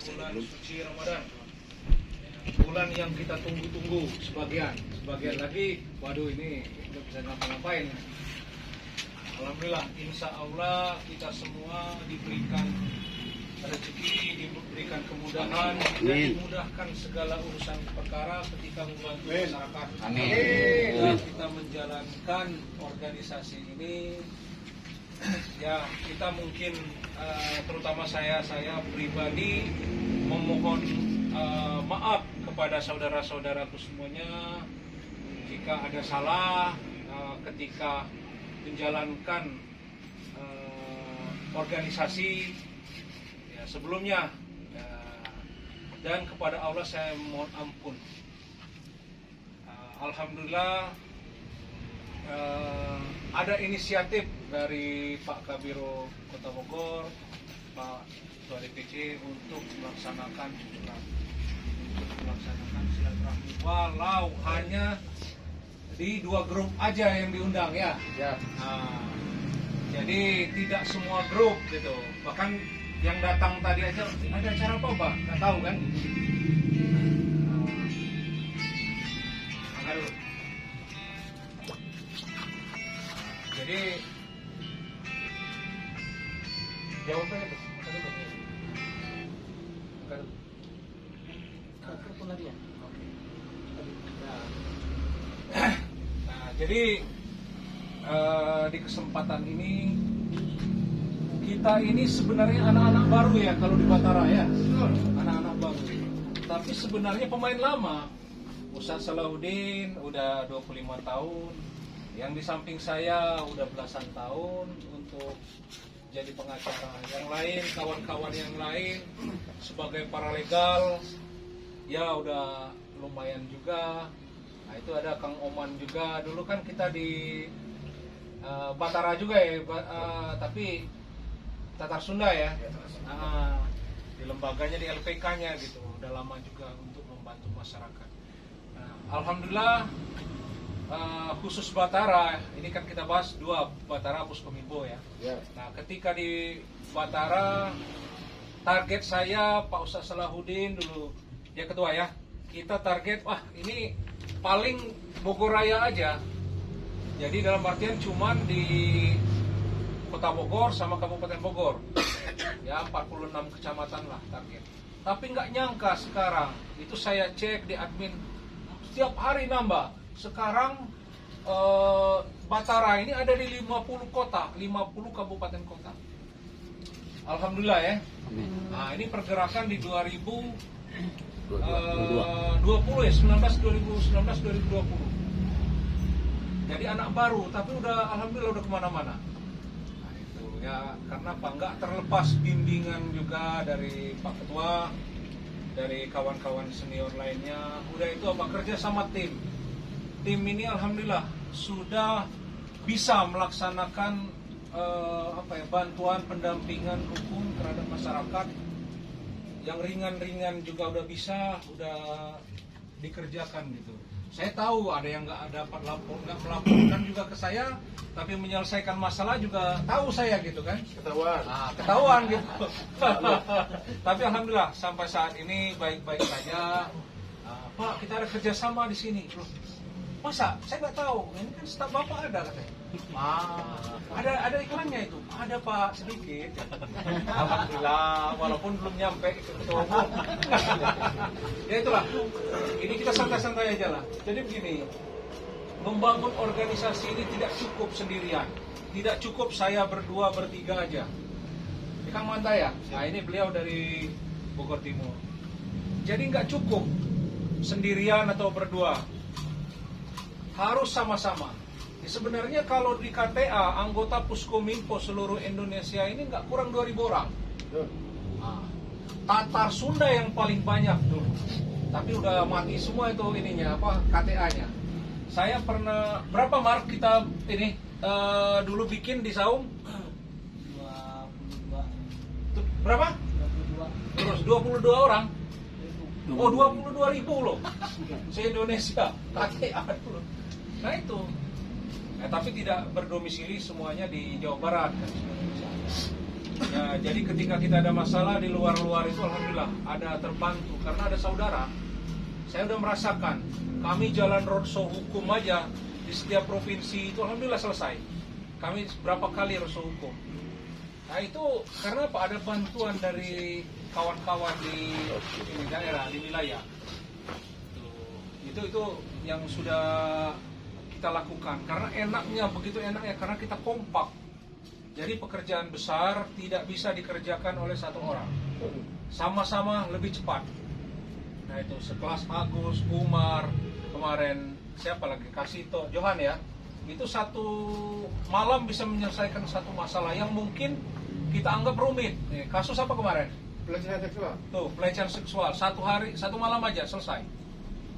bulan suci Ramadan, bulan yang kita tunggu-tunggu. Sebagian lagi, waduh ini udah bisa ngapa-ngapain. Alhamdulillah, insya Allah kita semua diberikan rezeki, diberikan kemudahan, dan dimudahkan segala urusan perkara ketika membantu masyarakat. Amin. Dan kita menjalankan organisasi ini. Ya, kita mungkin terutama saya pribadi memohon maaf kepada saudara-saudaraku semuanya jika ada salah ketika menjalankan organisasi ya, sebelumnya dan kepada Allah saya mohon ampun. Alhamdulillah ada inisiatif dari Pak Kabiro Kota Bogor, Pak Ketua DPC untuk melaksanakan silaturahmi walau hanya di 2 grup aja yang diundang ya. Jadi tidak semua grup gitu. Bahkan yang datang tadi aja ada acara apa, Pak? Nggak tahu kan? Angkat dulu. Jadi jawabnya itu. Jadi di kesempatan ini kita ini sebenarnya anak-anak baru ya kalau di Batara ya, anak-anak baru. Tapi sebenarnya pemain lama. Ustaz Salahuddin udah 25 tahun, yang di samping saya udah belasan tahun untuk jadi pengacara. Yang lain, kawan-kawan yang lain sebagai paralegal ya udah lumayan juga. Nah itu ada Kang Oman juga, dulu kan kita di Batara juga ya, tapi Tatar Sunda ya, di lembaganya, di LPK-nya gitu, udah lama juga untuk membantu masyarakat. Nah, alhamdulillah khusus Batara, ini kan kita bahas 2, Batara Puskominfo ya. Nah ketika di Batara, target saya Pak Ustaz Salahuddin dulu, dia ketua ya, kita target, wah ini paling Bogor Raya aja. Jadi dalam artian cuman di Kota Bogor sama Kabupaten Bogor. Ya 46 kecamatan lah target. Tapi nggak nyangka sekarang, itu saya cek di admin, setiap hari nambah. Sekarang Batara ini ada di 50 kota, 50 kabupaten kota. Alhamdulillah ya. Nah ini pergerakan di 2020 ya, 2019-2020. Jadi anak baru, tapi udah alhamdulillah udah kemana-mana. Nah itu ya, karena apa? Nggak terlepas bimbingan juga dari Pak Ketua, dari kawan-kawan senior lainnya. Udah itu apa? Kerja sama tim. Tim ini alhamdulillah sudah bisa melaksanakan bantuan pendampingan hukum terhadap masyarakat. Yang ringan-ringan juga udah bisa, udah dikerjakan gitu. Saya tahu ada yang nggak dapat nggak melaporkan juga ke saya, tapi menyelesaikan masalah juga tahu saya gitu kan. Ketahuan gitu. Tapi alhamdulillah sampai saat ini baik-baik saja. Pak, kita ada kerjasama di sini. Loh, masa? Saya nggak tahu. Ini kan staf Bapak ada katanya. Ada iklannya itu. Ada Pak, sedikit. Alhamdulillah, walaupun belum nyampe ke ketua umum. Ya itulah. Ini kita santai-santai aja lah. Jadi begini, membangun organisasi ini tidak cukup sendirian. Tidak cukup saya berdua, bertiga aja. Ini Kang Manta ya? Nah ini beliau dari Bogor Timur. Jadi nggak cukup sendirian atau berdua. Harus sama-sama. Sebenarnya kalau di KTA, anggota Puskominfo seluruh Indonesia ini nggak kurang 2.000 orang. Nah, Tatar Sunda yang paling banyak dulu. Tapi udah mati semua itu ininya, KTA-nya. Saya pernah, berapa Mark kita ini dulu bikin di Saung? 22. Berapa? 22. Terus 22 orang? Oh 22.000 loh. Se-Indonesia, KTA dulu. Nah itu. Tapi tidak berdomisili semuanya di Jawa Barat kan. Ya, jadi ketika kita ada masalah di luar-luar itu alhamdulillah ada terbantu karena ada saudara. Saya udah merasakan kami jalan roadshow hukum aja di setiap provinsi itu alhamdulillah selesai. Kami berapa kali roadshow hukum. Nah itu karena apa? Ada bantuan dari kawan-kawan di daerah, di wilayah. Itu yang sudah kita lakukan. Karena enaknya, begitu enaknya karena kita kompak. Jadi pekerjaan besar tidak bisa dikerjakan oleh satu orang. Sama-sama lebih cepat. Nah itu sekelas Agus, Umar, kemarin siapa lagi? Kasito, Johan ya. Itu satu malam bisa menyelesaikan satu masalah yang mungkin kita anggap rumit. Kasus apa kemarin? Pelecehan seksual. Tuh, pelecehan seksual. Satu malam aja selesai.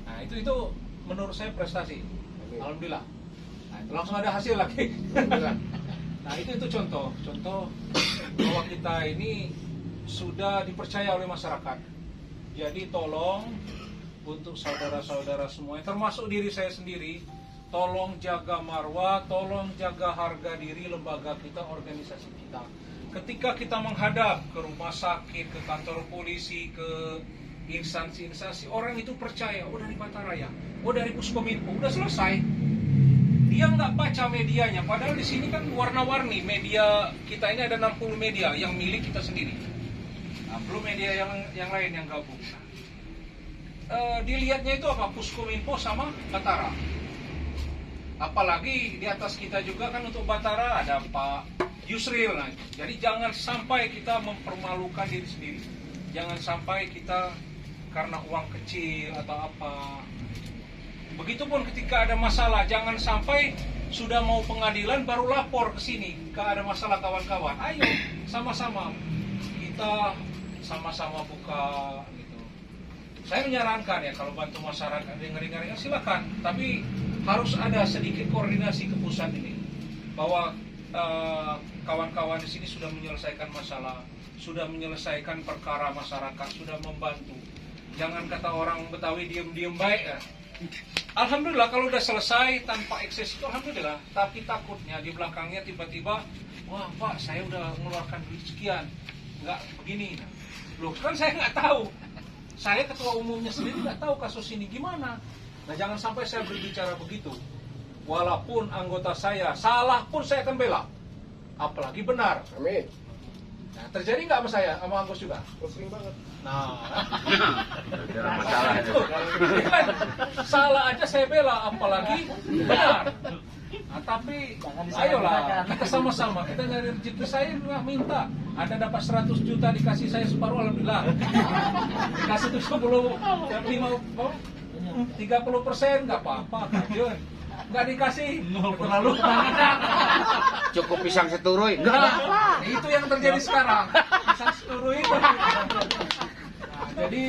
Nah itu menurut saya prestasi. Alhamdulillah. Nah, itu langsung ada hasil lagi. Nah itu contoh bahwa kita ini sudah dipercaya oleh masyarakat. Jadi tolong untuk saudara-saudara semua, termasuk diri saya sendiri, tolong jaga marwah, tolong jaga harga diri lembaga kita, organisasi kita. Ketika kita menghadap ke rumah sakit, ke kantor polisi, ke instansi-instansi, orang itu percaya, oh dari Bataraya, oh dari Puskominfo, udah selesai. Dia nggak baca medianya, padahal di sini kan warna-warni media kita ini ada 60 media yang milik kita sendiri. Nah, belum media yang lain yang gabung. Dilihatnya itu apa? Puskominfo sama Batara. Apalagi di atas kita juga kan untuk Batara ada Pak Yusril. Nah, jadi jangan sampai kita mempermalukan diri sendiri. Jangan sampai kita karena uang kecil atau apa. Begitupun ketika ada masalah, jangan sampai sudah mau pengadilan baru lapor ke sini, ada masalah kawan-kawan. Ayo sama-sama kita sama-sama buka gitu. Saya menyarankan ya kalau bantu masyarakat yang ringan-ringan silakan, tapi harus ada sedikit koordinasi ke pusat ini bahwa kawan-kawan di sini sudah menyelesaikan masalah, sudah menyelesaikan perkara masyarakat, sudah membantu. Jangan kata orang Betawi diem-diem baik ya. Alhamdulillah kalau udah selesai tanpa ekses itu alhamdulillah. Tapi takutnya di belakangnya tiba-tiba, wah Pak saya udah mengeluarkan duit sekian, nggak begini. Loh kan saya nggak tahu. Saya ketua umumnya sendiri nggak tahu kasus ini gimana. Nah jangan sampai saya berbicara begitu. Walaupun anggota saya salah pun saya akan bela. Apalagi benar. Amin. Nah, terjadi nggak sama saya, sama Agus juga? Sering banget. Nah, masalah itu. Salah aja saya bela, apalagi benar. Nah, tapi ayolah kita sama-sama, kita nyari rezeki. Saya juga minta, Anda dapat 100 juta dikasih saya separuh, alhamdulillah. Dikasih 30% nggak apa-apa, Kajun. Nggak dikasih, terlalu Cukup pisang seturuy. Nah, itu yang terjadi sekarang. Pisang seturuy itu. Nah, jadi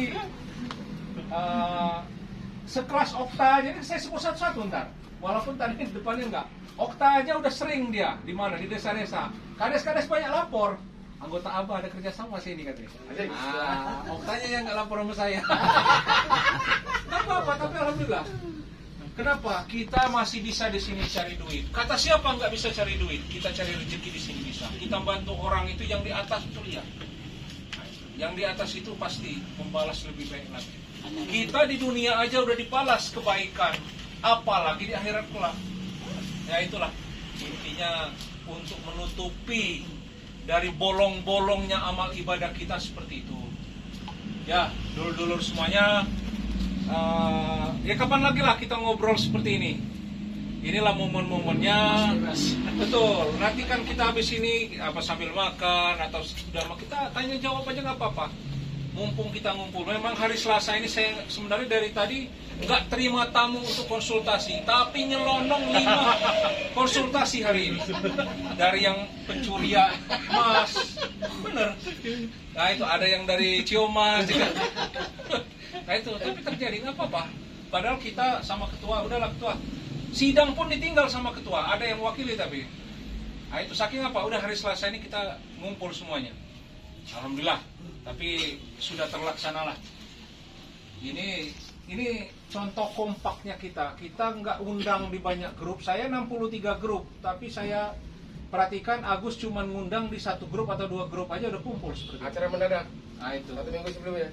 sekelas Okta aja, saya sebut satu-satu ntar. Walaupun tadi depannya enggak. Okta aja udah sering dia di mana di desa-desa. Kades-kades banyak lapor. Anggota Abah ada kerjasama sini katanya. Oktanya yang nggak lapor sama saya. Nggak apa-apa, tapi alhamdulillah. Kenapa? Kita masih bisa di sini cari duit. Kata siapa nggak bisa cari duit? Kita cari rezeki di sini bisa. Kita bantu orang itu yang di atas itu lihat. Yang di atas itu pasti membalas lebih baik lagi. Kita di dunia aja udah dibalas kebaikan, apalagi di akhirat kelak. Ya itulah intinya untuk menutupi dari bolong-bolongnya amal ibadah kita seperti itu. Ya, dulur-dulur semuanya. Ya kapan lagi lah kita ngobrol seperti ini. Inilah momen-momennya. Betul. Nanti kan kita habis ini sambil makan atau sudah kita tanya jawab aja nggak apa-apa. Mumpung kita ngumpul. Memang hari Selasa ini saya sebenarnya dari tadi nggak terima tamu untuk konsultasi, tapi nyelonong 5 konsultasi hari ini. Dari yang pencurian emas, bener. Nah itu ada yang dari Ciomas juga. Nah itu, tapi terjadi nggak apa-apa. Padahal kita sama ketua, udahlah ketua. Sidang pun ditinggal sama ketua, ada yang wakili tapi. Nah itu saking apa? Udah hari Selasa ini kita ngumpul semuanya. Alhamdulillah. Tapi sudah terlaksana lah. Ini contoh kompaknya kita. Kita nggak undang di banyak grup. Saya 63 grup, tapi saya perhatikan Agus cuma ngundang di satu grup atau 2 grup aja udah kumpul seperti itu. Acara mendadak Nah itu. 1 minggu sebelumnya.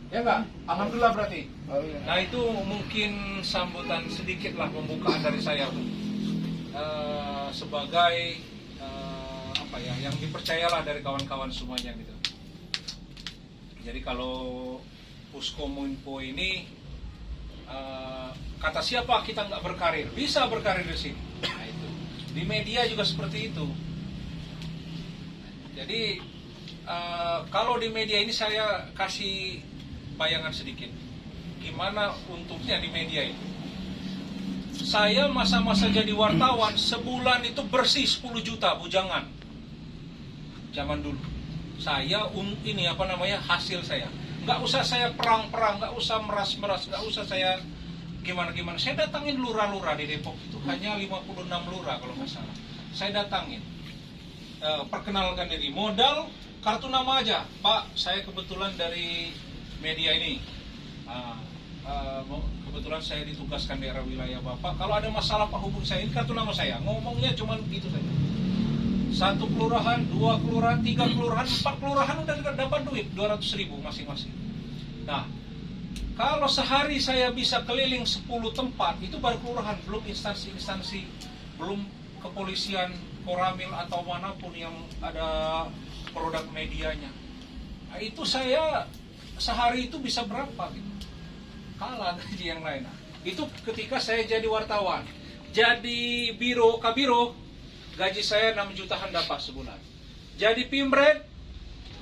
Ya enggak? Alhamdulillah berarti. Oh iya. Nah itu mungkin sambutan sedikit lah pembukaan dari saya sebagai apa ya, yang dipercayalah dari kawan-kawan semuanya gitu. Jadi kalau Puskominfo ini kata siapa kita nggak berkarir, bisa berkarir di sini. Nah itu di media juga seperti itu. Jadi kalau di media ini saya kasih bayangan sedikit gimana untungnya di media ini. Saya masa-masa jadi wartawan sebulan itu bersih 10 juta bujangan zaman dulu. Saya ini apa namanya, hasil saya nggak usah saya perang-perang, nggak usah meras-meras, nggak usah saya gimana-gimana. Saya datangin lurah-lurah di Depok itu hanya 56 lurah kalau nggak salah. Saya datangin, perkenalkan diri, modal kartu nama aja, Pak. Saya kebetulan dari media ini, kebetulan saya ditugaskan daerah wilayah Bapak. Kalau ada masalah Pak hubungi saya, ini kartu nama saya. Ngomongnya cuma gitu saja. 1 kelurahan, 2 kelurahan, 3 kelurahan, 4 kelurahan udah dapat duit 200.000 masing-masing. Nah, kalau sehari saya bisa keliling 10 tempat, itu baru kelurahan, belum instansi-instansi, belum kepolisian, Koramil atau manapun yang ada produk medianya. Nah, itu saya sehari itu bisa berapa gitu. Kalah gaji yang lain. Nah, itu ketika saya jadi wartawan. Jadi kabiro, gaji saya 6 jutaan dapat sebulan. Jadi Pimret,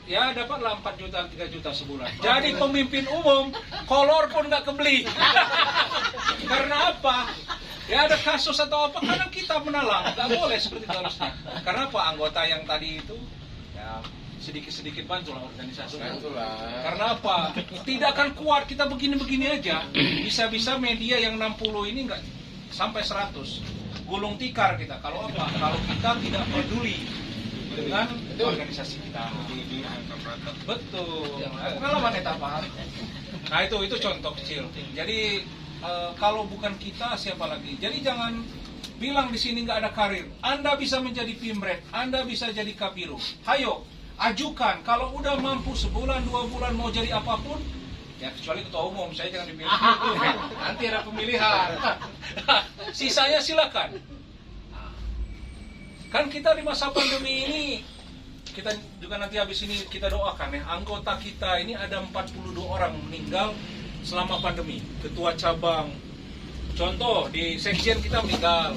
ya dapatlah 4 juta, 3 juta sebulan. Jadi pemimpin umum, kolor pun nggak kebeli. Karena apa? Ya ada kasus atau apa, karena kita menalang, nggak boleh seperti itu harusnya. Karena apa? Anggota yang tadi itu, ya sedikit-sedikit bantulah organisasi. Bantulah. Karena apa? Tidak akan kuat kita begini-begini aja. Bisa-bisa media yang 60 ini nggak sampai 100. Gulung tikar kita. Kalau apa? Kalau kita tidak peduli dengan organisasi kita. Betul. Pengalaman eta Pak. Nah itu contoh kecil. Jadi kalau bukan kita siapa lagi? Jadi jangan bilang di sini nggak ada karir. Anda bisa menjadi Pimret, Anda bisa jadi Kabiro. Hayo, ajukan. Kalau udah mampu sebulan, 2 bulan mau jadi apapun, ya kecuali ketua umum, saya jangan dipilih. Nanti ada pemilihan. Sisanya silakan. Kan kita di masa pandemi ini, kita juga nanti habis ini kita doakan ya, anggota kita ini ada 42 orang meninggal selama pandemi. Ketua cabang, contoh di sekjen kita meninggal.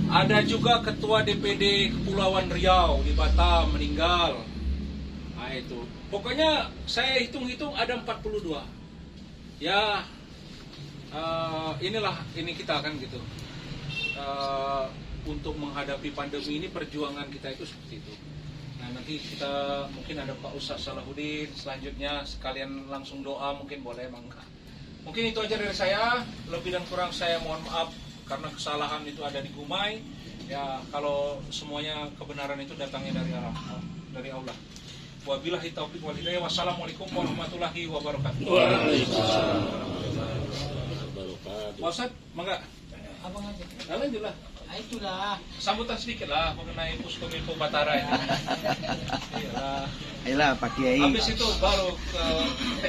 Ada juga ketua DPD Kepulauan Riau di Batam meninggal. Nah itu, pokoknya saya hitung-hitung ada 42. Ya, ini kita kan gitu. Untuk menghadapi pandemi ini perjuangan kita itu seperti itu. Nah nanti kita mungkin ada Pak Ustaz Salahuddin selanjutnya, sekalian langsung doa mungkin boleh bangga. Mungkin itu aja dari saya, lebih dan kurang saya mohon maaf karena kesalahan itu ada di Gumai. Ya kalau semuanya kebenaran itu datangnya dari Allah. Wabillahi taufiq wal hidayah. Wassalamualaikum warahmatullahi wabarakatuh. Waalaikumsalam. Pak Ustaz, mangga. Abang aja. Alhamdulillah. Nah, itulah. Sambutan sedikit lah mengenai Puskominfo Batara ini. Iya. Ayolah Pak Kiai. Habis itu baru ke